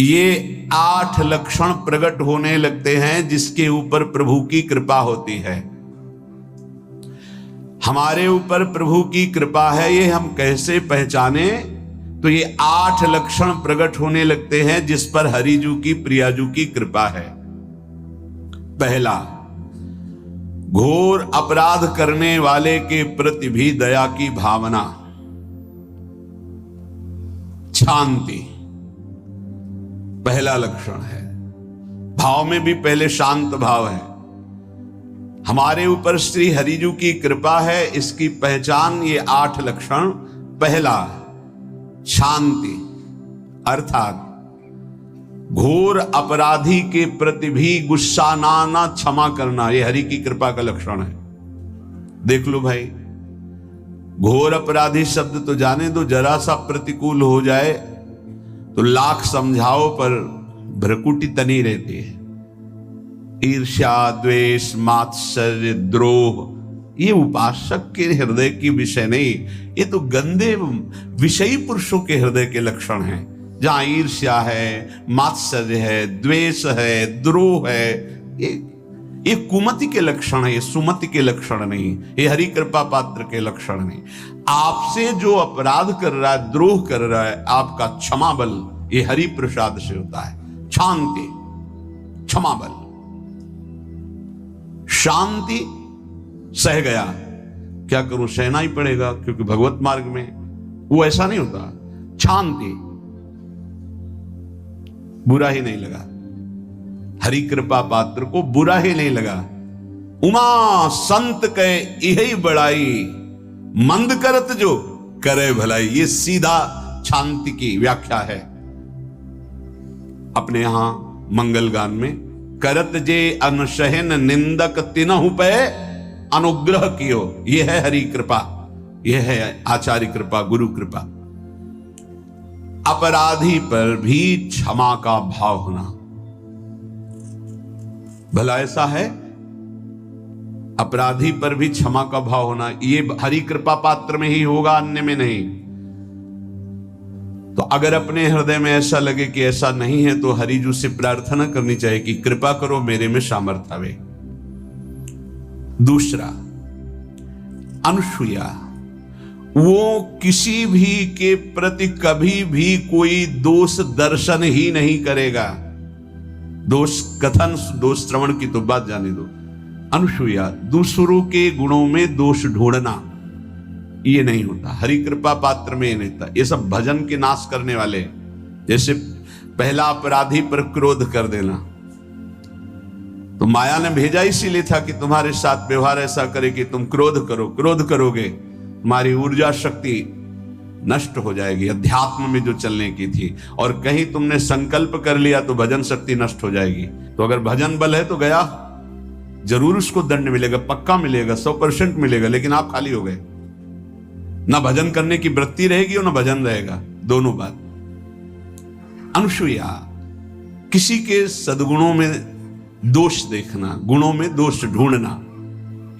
ये 8 लक्षण प्रकट होने लगते हैं जिसके ऊपर प्रभु की कृपा होती है। हमारे ऊपर प्रभु की कृपा है, ये हम कैसे पहचाने? तो ये 8 लक्षण प्रकट होने लगते हैं जिस पर हरिजू की प्रियाजू की कृपा है। पहला, घोर अपराध करने वाले के प्रति भी दया की भावना, शांति पहला लक्षण है। भाव में भी पहले शांत भाव है। हमारे ऊपर श्री हरिजू की कृपा है, इसकी पहचान ये 8 लक्षण। पहला, शांति, अर्थात घोर अपराधी के प्रति भी गुस्सा ना क्षमा करना, यह हरि की कृपा का लक्षण है। देख लो भाई, घोर अपराधी शब्द तो जाने दो, जरा सा प्रतिकूल हो जाए तो लाख समझाओ पर भ्रकुटी तनी रहती है। ईर्ष्या, द्वेष, मात्सर्य, द्रोह, ये उपासक के हृदय की विषय नहीं, ये तो गंदे विषयी पुरुषों के हृदय के लक्षण हैं। जहां ईर्ष्या है, मात्सर्य है, द्वेष है, द्रोह है, ये कुमति के लक्षण है, ये सुमति के लक्षण नहीं, ये हरि कृपा पात्र के लक्षण नहीं। आपसे जो अपराध कर रहा है, द्रोह कर रहा है, आपका क्षमा बल ये हरि प्रसाद से होता है। शांति, क्षमा बल, शांति, सह गया, क्या करूं, सहना ही पड़ेगा क्योंकि भगवत मार्ग में वो ऐसा नहीं होता। शांति, बुरा ही नहीं लगा, हरि कृपा पात्र को बुरा ही नहीं लगा। उमा संत के यही बड़ाई, मंद करत जो करे भलाई, ये सीधा शांति की व्याख्या है। अपने यहां मंगल गान में, करत जे अनशहन निंदक तिनहु पे अनुग्रह कियो, यह है हरि कृपा, यह है आचार्य कृपा, गुरु कृपा। अपराधी पर भी क्षमा का भाव होना, भला ऐसा है, अपराधी पर भी क्षमा का भाव होना, ये हरि कृपा पात्र में ही होगा, अन्य में नहीं। तो अगर अपने हृदय में ऐसा लगे कि ऐसा नहीं है तो हरिजू से प्रार्थना करनी चाहिए कि कृपा करो, मेरे में सामर्थ्य आवे। दूसरा, अनुसूया, वो किसी भी के प्रति कभी भी कोई दोष दर्शन ही नहीं करेगा। दोष कथन, दोष श्रवण की तो बात जाने दो। अनुसूया, दूसरों के गुणों में दोष ढूंढना, ये नहीं होता हरि कृपा पात्र में, ये नहीं होता। ये सब भजन के नाश करने वाले, जैसे पहला अपराधी पर क्रोध कर देना, तो माया ने भेजा इसीलिए था कि तुम्हारे साथ व्यवहार ऐसा करे कि तुम क्रोध करो, क्रोध करोगे तुम्हारी ऊर्जा शक्ति नष्ट हो जाएगी, अध्यात्म में जो चलने की थी, और कहीं तुमने संकल्प कर लिया तो भजन शक्ति नष्ट हो जाएगी। तो अगर भजन बल है तो गया, जरूर उसको दंड मिलेगा, पक्का मिलेगा, 100% मिलेगा, लेकिन आप खाली हो गए। ना भजन करने की वृत्ति रहेगी और ना भजन रहेगा, दोनों बात। अनुसूया, किसी के सद्गुणों में दोष देखना, गुणों में दोष ढूंढना,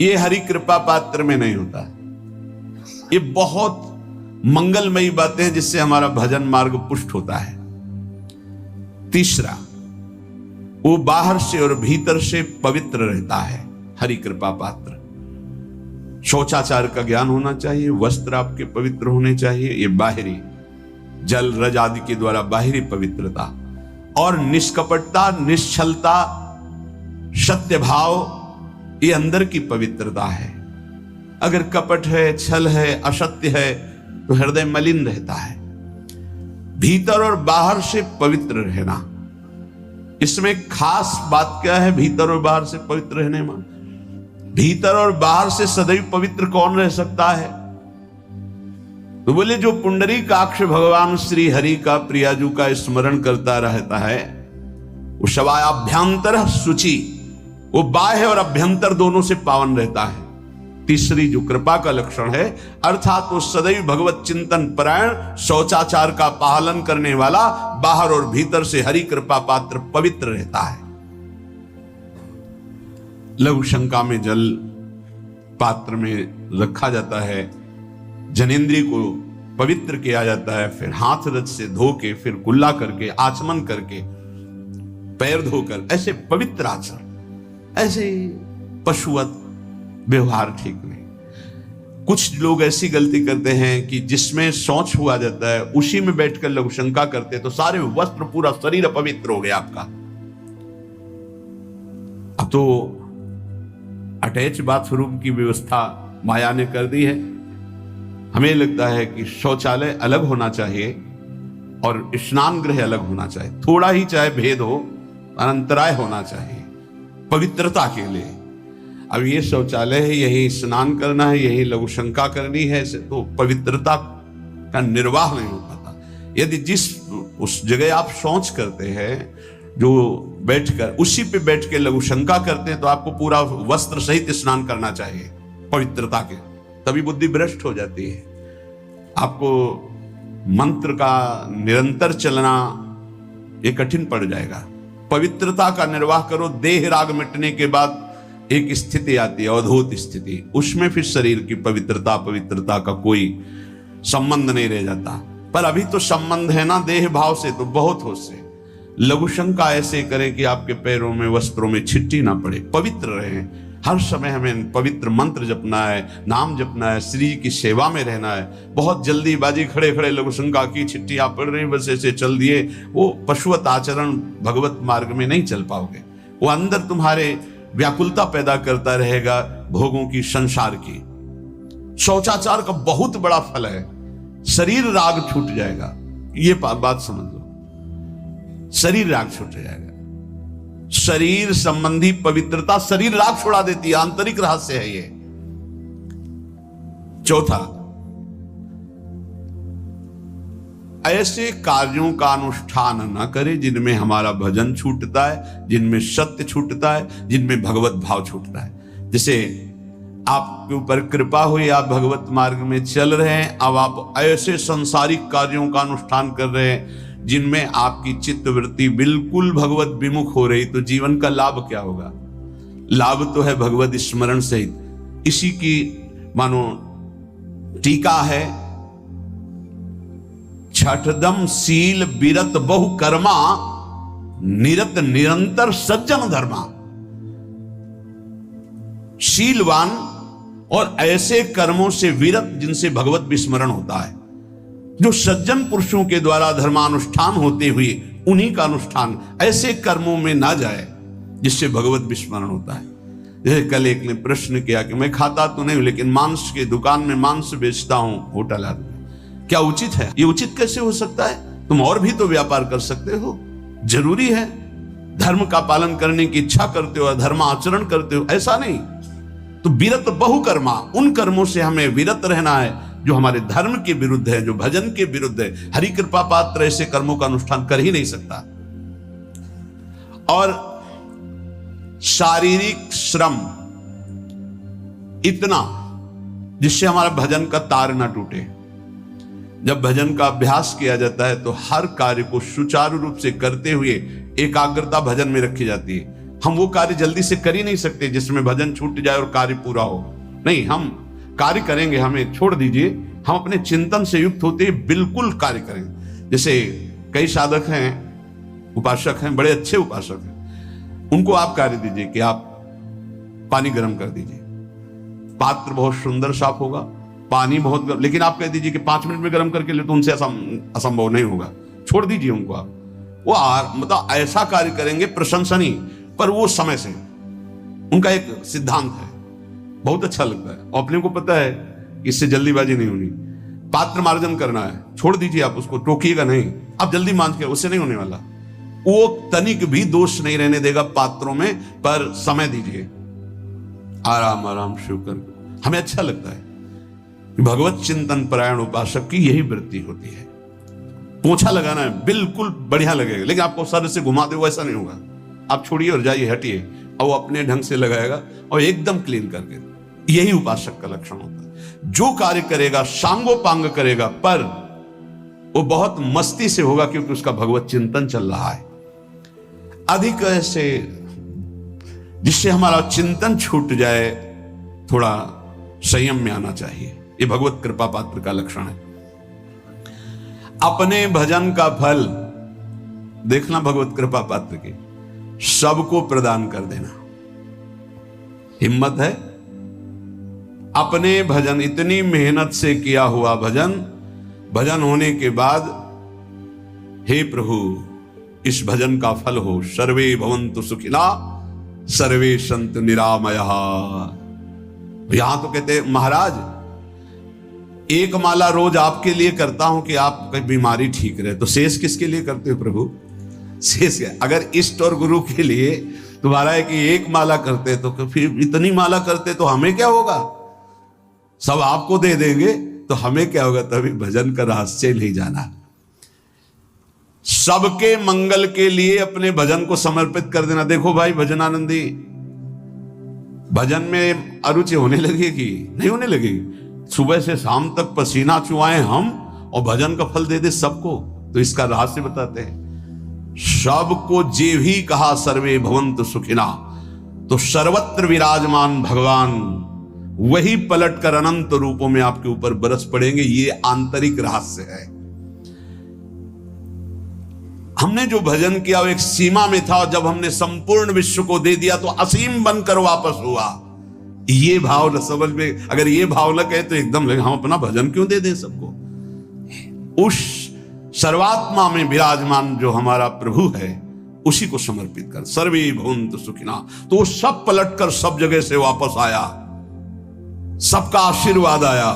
ये हरि कृपा पात्र में नहीं होता। ये बहुत मंगलमयी बातें हैं जिससे हमारा भजन मार्ग पुष्ट होता है। तीसरा, वो बाहर से और भीतर से पवित्र रहता है, हरि कृपा पात्र। शौचाचार का ज्ञान होना चाहिए, वस्त्र आपके पवित्र होने चाहिए, ये बाहरी, जल रज आदि के द्वारा बाहरी पवित्रता, और निष्कपटता, निश्चलता, सत्य भाव, ये अंदर की पवित्रता है। अगर कपट है, छल है, असत्य है तो हृदय मलिन रहता है। भीतर और बाहर से पवित्र रहना, इसमें खास बात क्या है? भीतर और बाहर से पवित्र रहने में, भीतर और बाहर से सदैव पवित्र कौन रह सकता है? तो बोले जो पुंडरीकाक्ष भगवान श्री हरि का, प्रियाजू का स्मरण करता रहता है, वो शवायाभ्यंतर शुचि, वो बाह्य और अभ्यंतर दोनों से पावन रहता है। तीसरी जो कृपा का लक्षण है, अर्थात वो सदैव भगवत चिंतन परायण, शौचाचार का पालन करने वाला, बाहर और भीतर से हरि कृपा पात्र पवित्र रहता है। लघु शंका में जल पात्र में रखा जाता है, जनेंद्रिय को पवित्र किया जाता है, फिर हाथ रज से धो के, फिर कुल्ला करके, आचमन करके, पैर धोकर, ऐसे पवित्र आचरण, ऐसे पशुवत व्यवहार ठीक नहीं। कुछ लोग ऐसी गलती करते हैं कि जिसमें शौच हुआ जाता है उसी में बैठकर लघुशंका करते, तो सारे वस्त्र, पूरा शरीर अपवित्र हो गया आपका। अब तो अटैच बाथरूम की व्यवस्था माया ने कर दी है। हमें लगता है कि शौचालय अलग होना चाहिए और स्नान गृह अलग होना चाहिए, थोड़ा ही चाहे भेद हो, अंतराय होना चाहिए पवित्रता के लिए। अब ये शौचालय है, यही स्नान करना है, यही लघुशंका करनी है, तो पवित्रता का निर्वाह नहीं हो पाता। यदि जिस उस जगह आप शौच करते हैं, जो बैठकर उसी पे बैठ के लघुशंका करते हैं, तो आपको पूरा वस्त्र सहित स्नान करना चाहिए पवित्रता के, तभी बुद्धि भ्रष्ट हो जाती है। आपको मंत्र का निरंतर चलना ये कठिन पड़ जाएगा। पवित्रता का निर्वाह करो। देह राग मिटने के बाद एक स्थिति आती है, अवधूत स्थिति, उसमें फिर शरीर की पवित्रता का कोई संबंध नहीं रह जाता। पर अभी तो संबंध है ना देह भाव से, तो बहुत हो से लघुशंका ऐसे करें कि आपके पैरों में, वस्त्रों में छिट्टी ना पड़े, पवित्र रहें। हर समय हमें पवित्र मंत्र जपना है, नाम जपना है, श्री की सेवा में रहना है। बहुत जल्दीबाजी खड़े खड़े लघुशंका की, छिट्टी आप पढ़ रही, बस ऐसे चल दिए, वो पशुवत आचरण भगवत मार्ग में नहीं चल पाओगे। वो अंदर तुम्हारे व्याकुलता पैदा करता रहेगा, भोगों की, संसार की। शौचाचार का बहुत बड़ा फल है, शरीर राग छूट जाएगा। ये बात समझ लो, शरीर राग छूट जाएगा। शरीर संबंधी पवित्रता शरीर राग छुड़ा देती है, आंतरिक रहस्य है ये। चौथा, ऐसे कार्यों का अनुष्ठान न करे जिनमें हमारा भजन छूटता है, जिनमें सत्य छूटता है, जिनमें भगवत भाव छूटता है। जैसे आपके ऊपर कृपा हुई, आप भगवत मार्ग में चल रहे हैं, अब आप ऐसे सांसारिक कार्यों का अनुष्ठान कर रहे हैं जिनमें आपकी चित्तवृत्ति बिल्कुल भगवत विमुख हो रही, तो जीवन का लाभ क्या होगा? लाभ तो है भगवत स्मरण सहित। इसी की मानो टीका है, छठदम शील बिरत बहु कर्मा, निरत निरंतर सज्जन धर्मा। शीलवान और ऐसे कर्मों से विरत जिनसे भगवत विस्मरण होता है, जो सज्जन पुरुषों के द्वारा धर्मानुष्ठान होते हुए उन्हीं का अनुष्ठान ऐसे कर्मों में ना जाए जिससे भगवत विस्मरण होता है। जैसे कल एक ने प्रश्न किया कि मैं खाता तो नहीं लेकिन मांस के दुकान में मांस बेचता हूं, होटल आदमी, क्या उचित है? ये उचित कैसे हो सकता है? तुम और भी तो व्यापार कर सकते हो। जरूरी है धर्म का पालन करने की इच्छा करते हो, धर्म आचरण करते हो, ऐसा नहीं। तो विरत बहुकर्मा, उन कर्मों से हमें विरत रहना है जो हमारे धर्म के विरुद्ध है, जो भजन के विरुद्ध है। हरि कृपा पात्र ऐसे कर्मों का अनुष्ठान कर ही नहीं सकता। और शारीरिक श्रम इतना जिससे हमारा भजन का तार ना टूटे। जब भजन का अभ्यास किया जाता है तो हर कार्य को सुचारू रूप से करते हुए एकाग्रता भजन में रखी जाती है। हम वो कार्य जल्दी से कर ही नहीं सकते जिसमें भजन छूट जाए और कार्य पूरा हो। नहीं, हम कार्य करेंगे, हमें छोड़ दीजिए, हम अपने चिंतन से युक्त होते ही बिल्कुल कार्य करेंगे। जैसे कई साधक हैं, उपासक हैं, बड़े अच्छे उपासक हैं, उनको आप कार्य दीजिए कि आप पानी गर्म कर दीजिए, पात्र बहुत सुंदर साफ होगा, पानी बहुत गर्म, लेकिन आप कह दीजिए कि 5 मिनट में गर्म करके ले, तो उनसे असंभव नहीं होगा, छोड़ दीजिए उनको। आप वो मतलब ऐसा कार्य करेंगे प्रशंसनीय, पर वो समय से। उनका एक सिद्धांत है, बहुत अच्छा लगता है। और अपने को पता है कि इससे जल्दीबाजी नहीं होनी। पात्र मार्जन करना है, छोड़ दीजिए, आप उसको टोकिएगा नहीं, आप जल्दी मांझ के, उससे नहीं होने वाला। वो तनिक भी दोष नहीं रहने देगा पात्रों में, पर समय दीजिए, आराम आराम शिव कर। हमें अच्छा लगता है कि भगवत चिंतन परायण उपासक की यही वृत्ति होती है। पोछा लगाना है, बिल्कुल बढ़िया लगेगा, लेकिन आपको सर से घुमा दे, वैसा नहीं होगा। आप छोड़िए और जाइए, हटिए, और वो अपने ढंग से लगाएगा और एकदम क्लीन करके। यही उपासक का लक्षण होता है। जो कार्य करेगा सांगोपांग करेगा, पर वो बहुत मस्ती से होगा क्योंकि उसका भगवत चिंतन चल रहा है। अधिक ऐसे जिससे हमारा चिंतन छूट जाए, थोड़ा संयम में आना चाहिए। ये भगवत कृपा पात्र का लक्षण है। अपने भजन का फल देखना भगवत कृपा पात्र के सबको प्रदान कर देना। हिम्मत है? अपने भजन, इतनी मेहनत से किया हुआ भजन, भजन होने के बाद हे प्रभु इस भजन का फल हो, सर्वे भवन्तु सुखिना सर्वे सन्तु निरामयः। यहां तो कहते हैं महाराज एक माला रोज आपके लिए करता हूं कि आपकी बीमारी ठीक रहे, तो शेष किसके लिए करते हो प्रभु? शेष क्या? अगर इष्ट और गुरु के लिए तुम्हारा है कि एक माला करते तो फिर इतनी माला करते तो हमें क्या होगा? सब आपको दे देंगे तो हमें क्या होगा? तभी भजन का रहस्य नहीं जाना। सबके मंगल के लिए अपने भजन को समर्पित कर देना। देखो भाई भजनानंदी, भजन में अरुचि होने लगेगी? नहीं होने लगेगी। सुबह से शाम तक पसीना चुआए हम और भजन का फल दे दे सबको, तो इसका रहस्य बताते हैं। सबको जे भी कहा सर्वे भवन्तु सुखिना, तो सर्वत्र विराजमान भगवान वही पलटकर अनंत रूपों में आपके ऊपर बरस पड़ेंगे। ये आंतरिक रहस्य है। हमने जो भजन किया वो एक सीमा में था, जब हमने संपूर्ण विश्व को दे दिया तो असीम बनकर वापस हुआ। ये भाव न समझ में, अगर ये भाव न कहे तो एकदम लगे हम अपना भजन क्यों दे दें सबको। उस सर्वात्मा में विराजमान जो हमारा प्रभु है उसी को समर्पित कर, सर्वे भवन्तु सुखिना। तो वो सब पलटकर सब जगह से वापस आया, सबका आशीर्वाद आया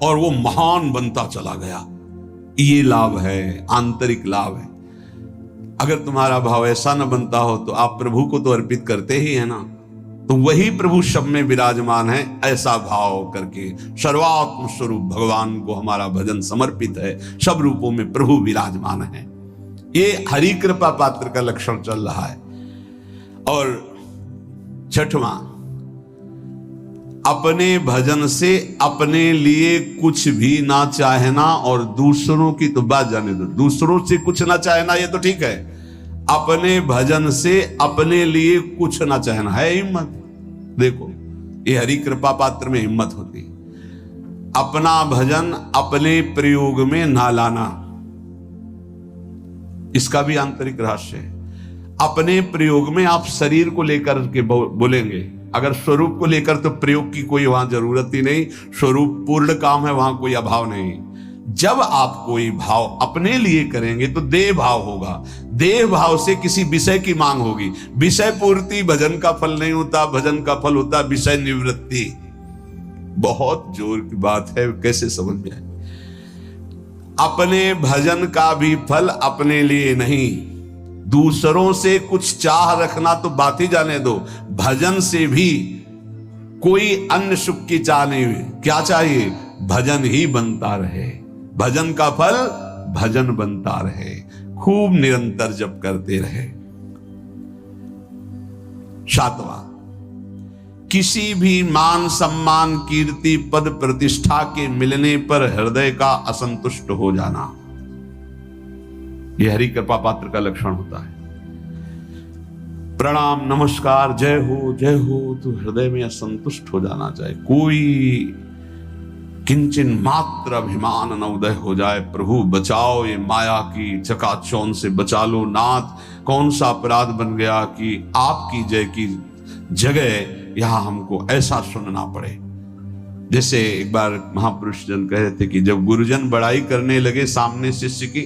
और वो महान बनता चला गया। ये लाभ है, आंतरिक लाभ है। अगर तुम्हारा भाव ऐसा न बनता हो तो आप प्रभु को तो अर्पित करते ही है ना, तो वही प्रभु सब में विराजमान है। ऐसा भाव करके सर्वात्म स्वरूप भगवान को हमारा भजन समर्पित है, सब रूपों में प्रभु विराजमान है। ये हरि कृपा पात्र का लक्षण चल रहा है। और छठवां, अपने भजन से अपने लिए कुछ भी ना चाहना और दूसरों की तो बात जाने दो, दूसरों से कुछ ना चाहना ये तो ठीक है, अपने भजन से अपने लिए कुछ ना चाहना है हिम्मत। देखो ये हरि कृपा पात्र में हिम्मत होती है। अपना भजन अपने प्रयोग में ना लाना, इसका भी आंतरिक रहस्य है। अपने प्रयोग में आप शरीर को लेकर के बोलेंगे, अगर स्वरूप को लेकर तो प्रयोग की कोई वहां जरूरत ही नहीं, स्वरूप पूर्ण काम है, वहां कोई अभाव नहीं। जब आप कोई भाव अपने लिए करेंगे तो देह भाव होगा, देह भाव से किसी विषय की मांग होगी। विषय पूर्ति भजन का फल नहीं होता, भजन का फल होता विषय निवृत्ति। बहुत जोर की बात है, कैसे समझ में आए? अपने भजन का भी फल अपने लिए नहीं, दूसरों से कुछ चाह रखना तो बात ही जाने दो, भजन से भी कोई अन्य सुख की चाह नहीं हुई। क्या चाहिए? भजन ही बनता रहे, भजन का फल भजन बनता रहे, खूब निरंतर जप करते रहे। सातवां, किसी भी मान सम्मान कीर्ति पद प्रतिष्ठा के मिलने पर हृदय का असंतुष्ट हो जाना, यह हरि कृपा पात्र का लक्षण होता है। प्रणाम नमस्कार जय हो तो हृदय में असंतुष्ट हो जाना चाहिए। कोई किंचन मात्र अभिमान न उदय हो जाए। प्रभु बचाओ, ये माया की चकाचौंध से बचा लो नाथ। कौन सा अपराध बन गया कि आपकी जय की जगह यहां हमको ऐसा सुनना पड़े। जैसे एक बार महापुरुष जन कह रहे थे कि जब गुरुजन बड़ाई करने लगे सामने शिष्य की,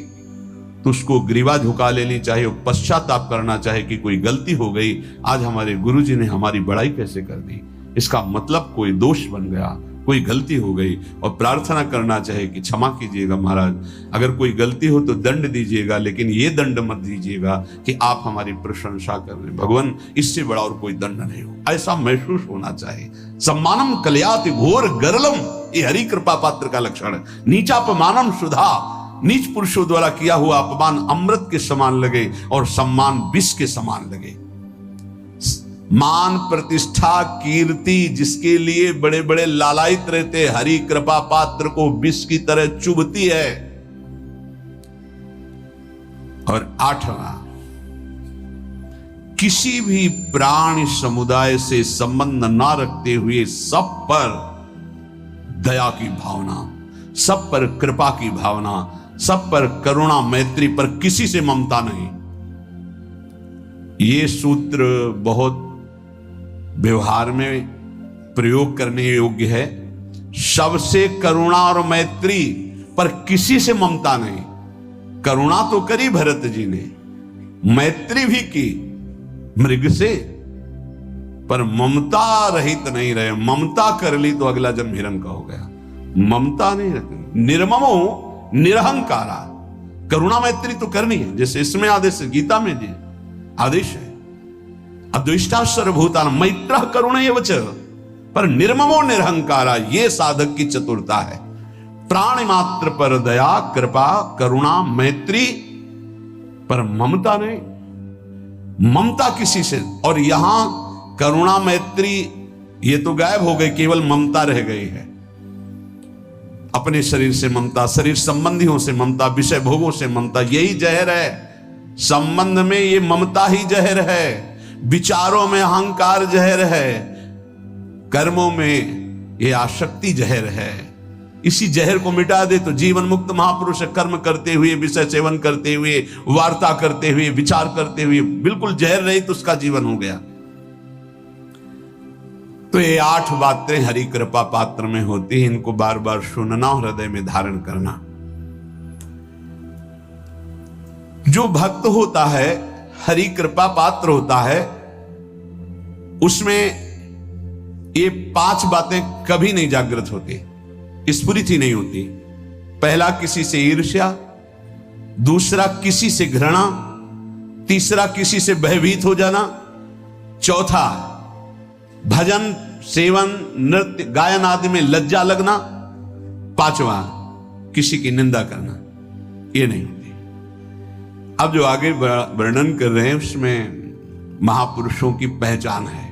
तो उसको ग्रीवा झुका लेनी चाहिए, पश्चाताप करना चाहिए कि कोई गलती हो गई, आज हमारे गुरुजी ने हमारी बड़ाई कैसे कर दी। इसका मतलब कोई दोष बन गया, कोई गलती हो गई, और प्रार्थना करना चाहिए कि क्षमा कीजिएगा महाराज, अगर कोई गलती हो तो दंड दीजिएगा, लेकिन ये दंड मत दीजिएगा कि आप हमारी प्रशंसा कर रहे। भगवान इससे बड़ा और कोई दंड नहीं हो, ऐसा महसूस होना चाहिए। सम्मानम कलयाति घोर गरलम, ये हरि कृपा पात्र का लक्षण है। नीचापमानम सुधा, नीच पुरुषों द्वारा किया हुआ अपमान अमृत के समान लगे और सम्मान विष के समान लगे। मान प्रतिष्ठा कीर्ति जिसके लिए बड़े बड़े लालायित रहते, हरि कृपा पात्र को विष की तरह चुभती है। और आठवां, किसी भी प्राणी समुदाय से संबंध ना रखते हुए सब पर दया की भावना, सब पर कृपा की भावना, सब पर करुणा मैत्री, पर किसी से ममता नहीं। ये सूत्र बहुत व्यवहार में प्रयोग करने योग्य है। सबसे करुणा और मैत्री, पर किसी से ममता नहीं। करुणा तो करी भरत जी ने, मैत्री भी की मृग से, पर ममता रहित नहीं रहे। ममता कर ली तो अगला जन्म हिरण का हो गया। ममता नहीं रखनी। निर्ममो निरहंकारा, करुणा मैत्री तो करनी है, जैसे इसमें आदेश है, गीता में जी आदेश है, अद्वेष्टा सर्वभूतानां मैत्रः करुणैव च, पर निर्ममो निरहंकारा, ये साधक की चतुरता है। प्राणी मात्र पर दया कृपा करुणा मैत्री, पर ममता नहीं। ममता किसी से, और यहां करुणा मैत्री ये तो गायब हो गई, केवल ममता रह गई है। अपने शरीर से ममता, शरीर संबंधियों से ममता, विषय भोगों से ममता, यही जहर है। संबंध में ये ममता ही जहर है, विचारों में अहंकार जहर है, कर्मों में ये आसक्ति जहर है। इसी जहर को मिटा दे तो जीवन मुक्त महापुरुष कर्म करते हुए, विषय सेवन करते हुए, वार्ता करते हुए, विचार करते हुए, बिल्कुल जहर रहित उसका जीवन हो गया। तो ये 8 बातें हरि कृपा पात्र में होती हैं, इनको बार बार सुनना और हृदय में धारण करना। जो भक्त होता है, हरि कृपा पात्र होता है, उसमें ये 5 बातें कभी नहीं जागृत होती, स्फुरित ही नहीं होती। पहला, किसी से ईर्ष्या। दूसरा, किसी से घृणा। तीसरा, किसी से भयभीत हो जाना। चौथा, भजन सेवन नृत्य गायन आदि में लज्जा लगना। पांचवा, किसी की निंदा करना। ये नहीं होती। अब जो आगे वर्णन कर रहे हैं उसमें महापुरुषों की पहचान है।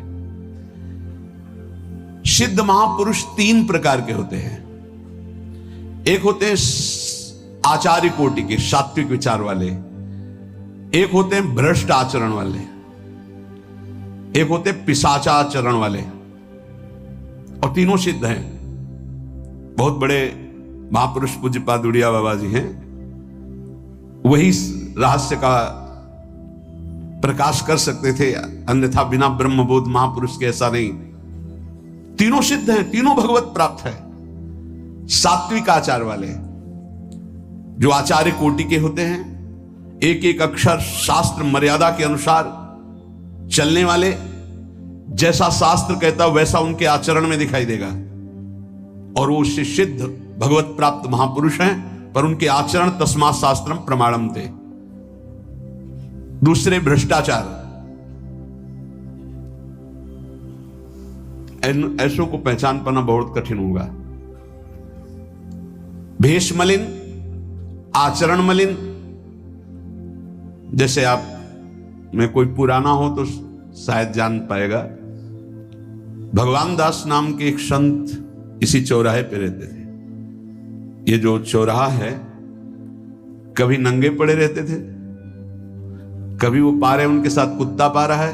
सिद्ध महापुरुष 3 प्रकार के होते हैं। एक होते हैं आचार्य कोटि के, सात्विक विचार वाले। एक होते हैं भ्रष्ट आचरण वाले। एक होते पिशाचाचरण वाले। और तीनों सिद्ध हैं। बहुत बड़े महापुरुष पूज्यपाद उड़िया बाबा जी हैं, वही रहस्य का प्रकाश कर सकते थे, अन्यथा बिना ब्रह्मबोध महापुरुष के ऐसा नहीं। तीनों सिद्ध हैं, तीनों भगवत प्राप्त है। सात्विक आचार वाले, जो आचार्य कोटि के होते हैं, एक एक अक्षर शास्त्र मर्यादा के अनुसार चलने वाले, जैसा शास्त्र कहता वैसा उनके आचरण में दिखाई देगा, और वो उससे सिद्ध भगवत प्राप्त महापुरुष हैं, पर उनके आचरण तस्मात् शास्त्रम प्रमाणम थे। दूसरे, भ्रष्टाचार। ऐसों को पहचान पाना बहुत कठिन होगा। भेष मलिन, आचरण मलिन। जैसे आप में कोई पुराना हो तो शायद जान पाएगा, भगवान दास नाम के एक संत इसी चौराहे पे रहते थे। ये जो चौराहा है, कभी नंगे पड़े रहते थे, कभी वो पा रहे उनके साथ कुत्ता पा रहा है,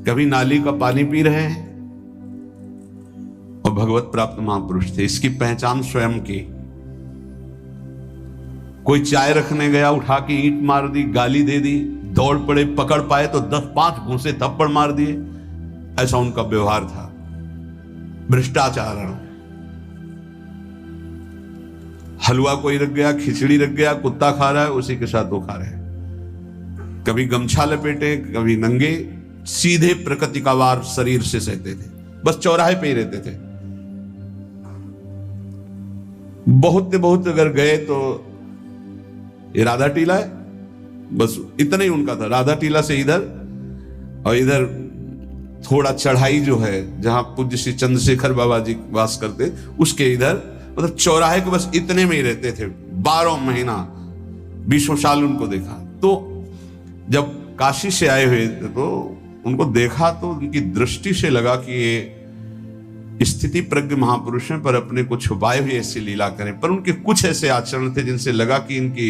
कभी नाली का पानी पी रहे हैं, और भगवत प्राप्त महापुरुष थे। इसकी पहचान स्वयं की। कोई चाय रखने गया, उठा के ईंट मार दी, गाली दे दी, दौड़ पड़े, पकड़ पाए तो 10-5 घूंसे थप्पड़ मार दिए। ऐसा उनका व्यवहार था। भ्रष्टाचार। हलवा कोई रख गया, खिचड़ी रख गया, कुत्ता खा रहा है, उसी के साथ वो खा रहे हैं। कभी गमछा लपेटे, कभी नंगे, सीधे प्रकृति का वार शरीर से सहते थे, बस चौराहे पे ही रहते थे। बहुत अगर गए तो ये राधा टीला है, बस इतना ही उनका था। राधा टीला से इधर, और इधर थोड़ा चढ़ाई जो है जहां पूज्य श्री चंद्रशेखर बाबा जी वास करते, उसके इधर, मतलब चौराहे के बस इतने में ही रहते थे। 12 महीना 20 साल उनको देखा। तो जब काशी से आए हुए थे तो उनको देखा तो उनकी दृष्टि से लगा कि ये स्थिति प्रज्ञ महापुरुष हैं, पर अपने को छुपाए हुए ऐसी लीला करें। पर उनके कुछ ऐसे आचरण थे जिनसे लगा कि इनकी,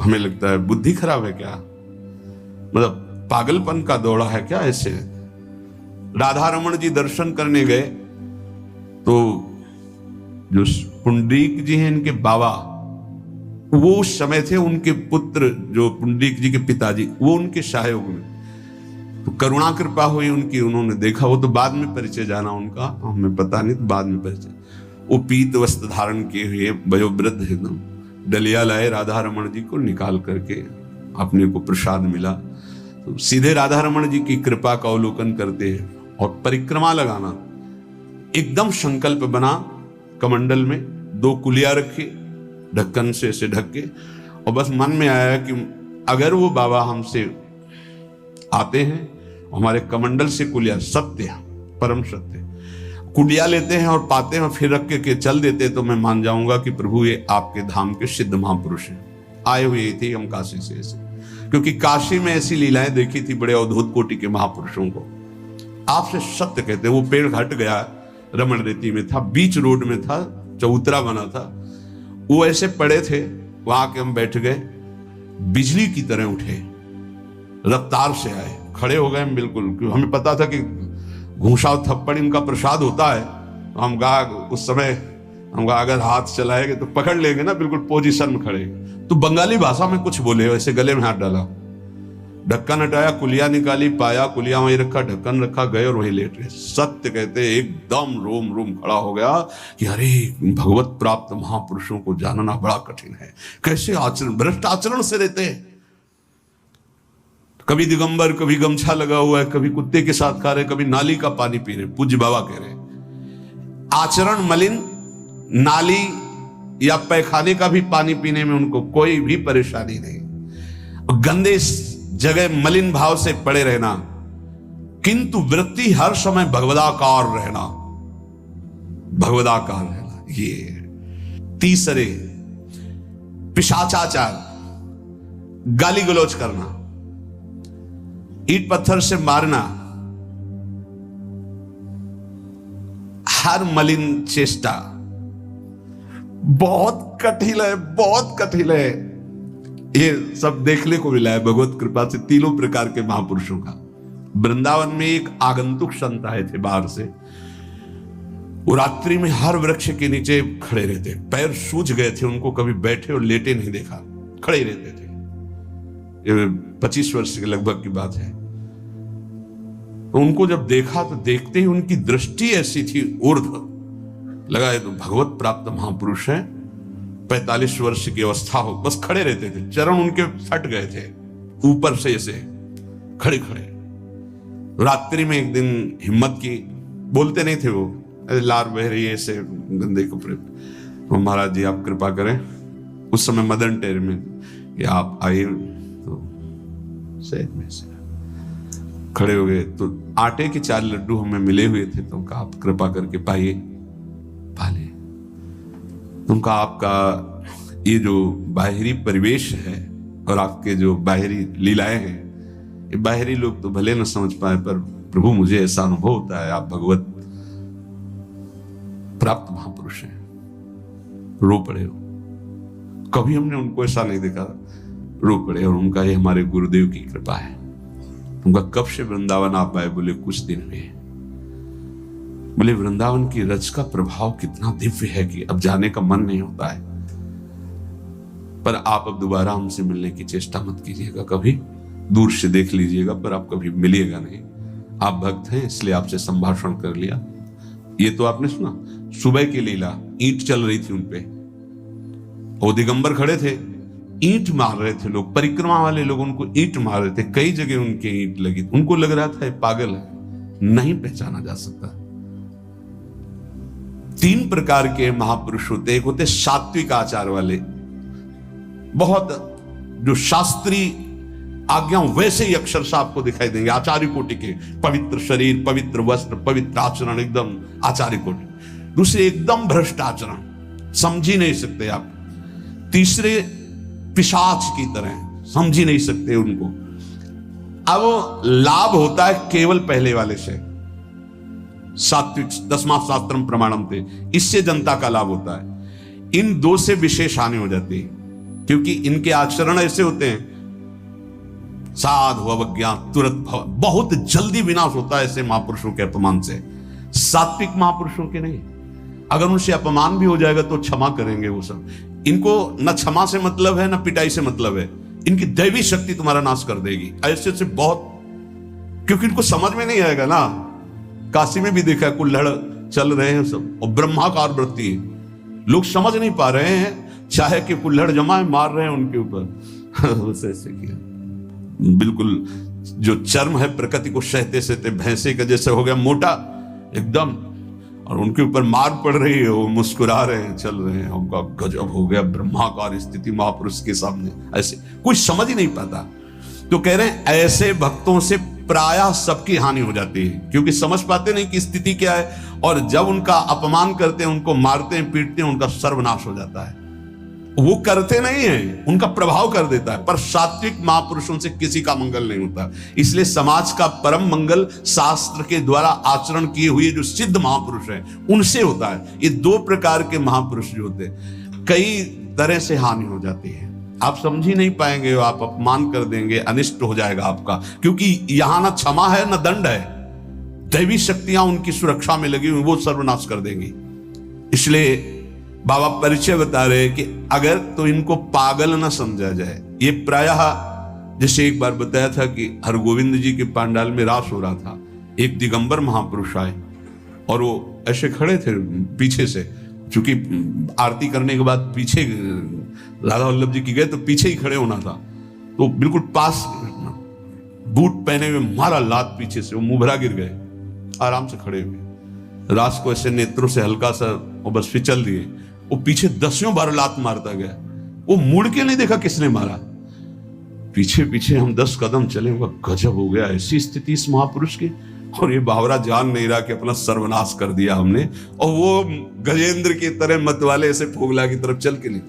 हमें लगता है, बुद्धि खराब है क्या, मतलब पागलपन का दौड़ा है क्या। ऐसे राधा रमन जी दर्शन करने गए तो जो पुंडरीक जी हैं इनके बाबा, वो उस समय थे, उनके पुत्र जो पुंडरीक जी के पिताजी, वो उनके सहयोग में, तो करुणा कृपा हुई उनकी, उन्होंने देखा। वो तो बाद में परिचय जाना उनका, हमें पता नहीं, तो बाद में परिचय। वो पीत वस्त्र धारण किए हुए वयोवृद्ध एकदम डलिया लाए, राधा रमण जी को निकाल करके अपने को प्रसाद मिला। तो सीधे राधा रमण जी की कृपा का अवलोकन करते हैं और परिक्रमा लगाना एकदम संकल्प बना। कमंडल में 2 कुलिया रखी, ढक्कन से ऐसे ढक के, और बस मन में आया कि अगर वो बाबा हमसे आते हैं, हमारे कमंडल से कुलिया, सत्य परम सत्य कुलिया लेते हैं और पाते हैं, फिर रख के चल देते, तो मैं मान जाऊंगा कि प्रभु ये आपके धाम के सिद्ध महापुरुष हैं, आए हुए थे हम काशी से ऐसे। क्योंकि काशी में ऐसी लीलाएं देखी थी बड़े अवधूत कोटि के महापुरुषों को। आपसे सत्य कहते। वो पेड़ हट गया, रमण रेती में था, बीच रोड में था, चबूतरा बना था, वो ऐसे पड़े थे, वहां के हम बैठ गए, बिजली की तरह उठे, रफ्तार से आए, खड़े हो गए बिल्कुल। क्योंकि हमें पता था कि घूसा थप्पड़ इनका प्रसाद होता है, तो हम कहा उस समय, हम कहा अगर हाथ चलाएंगे तो पकड़ लेंगे ना, बिल्कुल पोजीशन में खड़े। तो बंगाली भाषा में कुछ बोले, वैसे गले में हाथ डाला, ढक्कन हटाया, कुलिया निकाली, पाया कुलिया वहीं रखा, ढक्कन रखा, गए और वहीं लेट गए। सत्य कहते एकदम रोम रोम खड़ा हो गया कि अरे भगवत प्राप्त महापुरुषों को जानना बड़ा कठिन है, कैसे आचरण, भ्रष्ट आचरण से रहते हैं। कभी दिगंबर, कभी गमछा लगा हुआ है, कभी कुत्ते के साथ खा रहे, कभी नाली का पानी पी रहे। पूज्य बाबा कह रहे आचरण मलिन, नाली या पैखाने का भी पानी पीने में उनको कोई भी परेशानी नहीं। गंदे जगह मलिन भाव से पड़े रहना, किंतु वृत्ति हर समय भगवदाकार रहना, भगवदाकार रहना। ये तीसरे, पिशाचाचार, गाली गलौज करना, ईंट पत्थर से मारना, हर मलिन चेष्टा बहुत कठिन है, बहुत कठिन है। ये सब देखने को मिला है भगवत कृपा से तीनों प्रकार के महापुरुषों का। वृंदावन में एक आगंतुक संत आए थे बाहर से, वो रात्रि में हर वृक्ष के नीचे खड़े रहते, पैर सूज गए थे, उनको कभी बैठे और लेटे नहीं देखा, खड़े रहते थे। ये 25 वर्ष के लगभग की बात है। तो उनको जब देखा तो देखते ही उनकी दृष्टि ऐसी थी, ऊर्ध्व लगा, ये तो भगवत प्राप्त महापुरुष हैं, 45 वर्ष की अवस्था हो, बस खड़े रहते थे, चरण उनके फट गए थे ऊपर से ऐसे खड़े खड़े। रात्रि में एक दिन हिम्मत की, बोलते नहीं थे वो, लार बह रही है ऐसे गंदे कपड़े, तो महाराज जी आप कृपा करें, उस समय मदन टेर में, कि आप आइए। तो सहज में से खड़े हो गए, तो आटे के 4 लड्डू हमें मिले हुए थे, तो कहा आप कृपा करके पाइए, पाले। तुमका आपका ये जो बाहरी परिवेश है और आपके जो बाहरी लीलाएं हैं, ये बाहरी लोग तो भले न समझ पाए, पर प्रभु मुझे ऐसा अनुभव होता है आप भगवत प्राप्त महापुरुष हैं। रो पड़े हो, कभी हमने उनको ऐसा नहीं देखा, रो पड़े। और उनका ये हमारे गुरुदेव की कृपा है। उनका कब से वृंदावन आप आए? बोले कुछ दिन हुए। बोले वृंदावन की रज का प्रभाव कितना दिव्य है कि अब जाने का मन नहीं होता है, पर आप अब दोबारा हमसे मिलने की चेष्टा मत कीजिएगा, कभी दूर से देख लीजिएगा, पर आप कभी मिलिएगा नहीं। आप भक्त हैं इसलिए आपसे संभाषण कर लिया। ये तो आपने सुना, सुबह की लीला, ईंट चल रही थी उनपे, और दिगंबर खड़े थे, ईंट मार रहे थे लोग, परिक्रमा वाले लोग उनको ईंट मार रहे थे, कई जगह उनके ईंट लगी। उनको लग रहा था ये पागल है, नहीं पहचाना जा सकता। 3 प्रकार के महापुरुष होते, एक होते सात्विक आचार वाले, बहुत जो शास्त्रीय आज्ञा वैसे ही अक्षर से आपको दिखाई देंगे, आचार्य कोटि के, पवित्र शरीर, पवित्र वस्त्र, पवित्र आचरण, एकदम आचार्य कोटि। दूसरे एकदम भ्रष्ट आचरण, समझ ही नहीं सकते आप। तीसरे पिशाच की तरह, समझ ही नहीं सकते उनको। अब लाभ होता है केवल पहले वाले से, सात्विक, 10वां शास्त्रम प्रमाणम थे, इससे जनता का लाभ होता है। इन 2 से विशेष हानि हो जाती है, क्योंकि इनके आचरण ऐसे होते हैं, साधु अवज्ञा तुरंत भव, बहुत जल्दी विनाश होता है ऐसे महापुरुषों के अपमान से। सात्विक महापुरुषों के नहीं, अगर उनसे अपमान भी हो जाएगा तो क्षमा करेंगे वो सब। इनको न क्षमा से मतलब है, न पिटाई से मतलब है। इनकी दैवी शक्ति तुम्हारा नाश कर देगी। ऐसे से बहुत, क्योंकि इनको समझ में नहीं आएगा ना। काशी में भी देखा, कुल्हड़ चल रहे हैं सब, और ब्रह्माकार वृत्ति है, लोग समझ नहीं पा रहे हैं, चाहे कि कुल्हड़ जमाए मार रहे हैं उनके ऊपर। ऐसे किया, बिल्कुल जो चर्म है प्रकृति को सहते सहते भैंसे का जैसे हो गया मोटा एकदम, और उनके ऊपर मार पड़ रही है, वो मुस्कुरा रहे हैं, चल रहे हैं। उनका गजब हो गया, ब्रह्माकार स्थिति महापुरुष के सामने। ऐसे कोई समझ ही नहीं पाता। तो कह रहे हैं ऐसे भक्तों से प्रायः सबकी हानि हो जाती है, क्योंकि समझ पाते नहीं कि स्थिति क्या है, और जब उनका अपमान करते हैं, उनको मारते हैं, पीटते हैं, उनका सर्वनाश हो जाता है। वो करते नहीं है, उनका प्रभाव कर देता है, पर सात्विक महापुरुषों से किसी का मंगल नहीं होता। इसलिए समाज का परम मंगल शास्त्र के द्वारा आचरण किए हुए जो सिद्ध महापुरुष हैं उनसे होता है। ये दो प्रकार के महापुरुष जो होते हैं, कई तरह से हानि हो जाती है। आप समझ ही नहीं पाएंगे, आप अपमान कर देंगे, अनिष्ट हो जाएगा आपका, क्योंकि यहां ना क्षमा है ना दंड है। दैवी शक्तियां उनकी सुरक्षा में लगी हुई, वो सर्वनाश कर देंगी। इसलिए बाबा परिचय बता रहे कि अगर तो इनको पागल ना समझा जाए। ये प्रायः जैसे एक बार बताया था कि हरगोविंद जी के पांडाल में रास हो रहा था, एक दिगंबर महापुरुष आए और वो ऐसे खड़े थे पीछे से, चूंकि आरती करने के बाद पीछे राधा वल्लभ जी की गए तो पीछे ही खड़े होना था, तो बिल्कुल पास बूट पहने हुए मारा लात पीछे से, वो मुभरा गिर गए, आराम से खड़े हुए, रास को ऐसे नेत्रों से हल्का सा और बस फिचल दिए। वो पीछे 10 बार लात मारता गया, वो मुड़ के नहीं देखा किसने मारा, पीछे पीछे हम 10 कदम चले। गजब हो गया, ऐसी स्थिति इस महापुरुष की। और ये बावरा जान नहीं रहा कि अपना सर्वनाश कर दिया हमने, और वो गजेंद्र की तरह मत वाले ऐसे फोगला की तरफ चल के नहीं।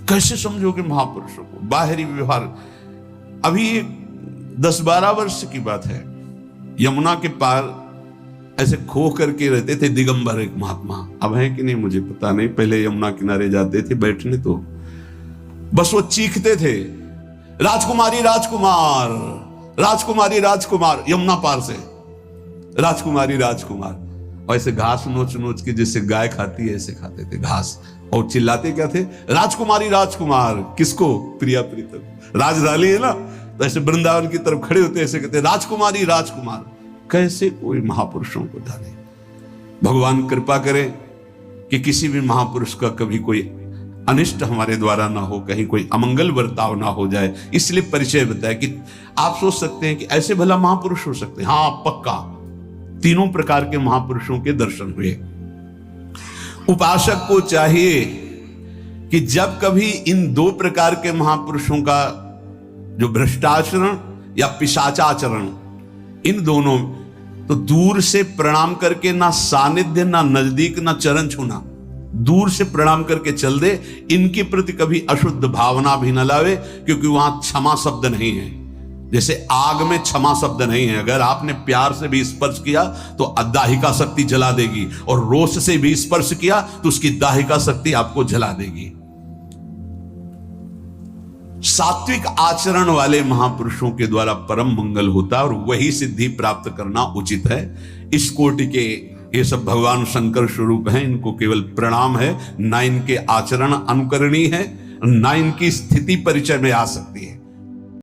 कैसे समझोगे महापुरुषों को? बाहरी व्यवहार। अभी 10-12 वर्ष की बात है, यमुना के पार ऐसे खो करके रहते थे दिगंबर एक महात्मा, अब है कि नहीं मुझे पता नहीं, पहले यमुना किनारे जाते थे बैठने, तो बस वो चीखते थे, राजकुमारी राजकुमार, राजकुमारी राजकुमार, यमुना पार से राजकुमारी राजकुमार। और ऐसे घास नोच नोच के जैसे गाय खाती है ऐसे खाते थे घास, और चिल्लाते क्या थे, राजकुमारी राजकुमार। किसको? प्रिया प्रीतम, राजधानी है ना, तो ऐसे वृंदावन की तरफ खड़े होते ऐसे कहते, राजकुमारी राजकुमार। कैसे कोई महापुरुषों को जाने। भगवान कृपा करे कि किसी भी महापुरुष का कभी कोई अनिष्ट हमारे द्वारा ना हो, कहीं कोई अमंगल बर्ताव ना हो जाए। इसलिए परिचय बताया कि आप सोच सकते हैं कि ऐसे भला महापुरुष हो सकते हैं। हाँ पक्का, तीनों प्रकार के महापुरुषों के दर्शन हुए। उपासक को चाहिए कि जब कभी इन दो प्रकार के महापुरुषों का जो भ्रष्टाचरण या पिशाचाचरण, इन दोनों, तो दूर से प्रणाम करके, ना सानिध्य ना नजदीक ना चरण छूना, दूर से प्रणाम करके चल दे। इनके प्रति कभी अशुद्ध भावना भी न लावे, क्योंकि वहां क्षमा शब्द नहीं है। जैसे आग में क्षमा शब्द नहीं है, अगर आपने प्यार से भी स्पर्श किया तो दाहिका शक्ति जला देगी, और रोष से भी स्पर्श किया तो उसकी दाहिका शक्ति आपको जला देगी। सात्विक आचरण वाले महापुरुषों के द्वारा परम मंगल होता है, और वही सिद्धि प्राप्त करना उचित है। इस कोटि के ये सब भगवान शंकर स्वरूप हैं, इनको केवल प्रणाम है, ना इनके आचरण अनुकरणीय है, ना इनकी स्थिति परिचय में आ सकती है।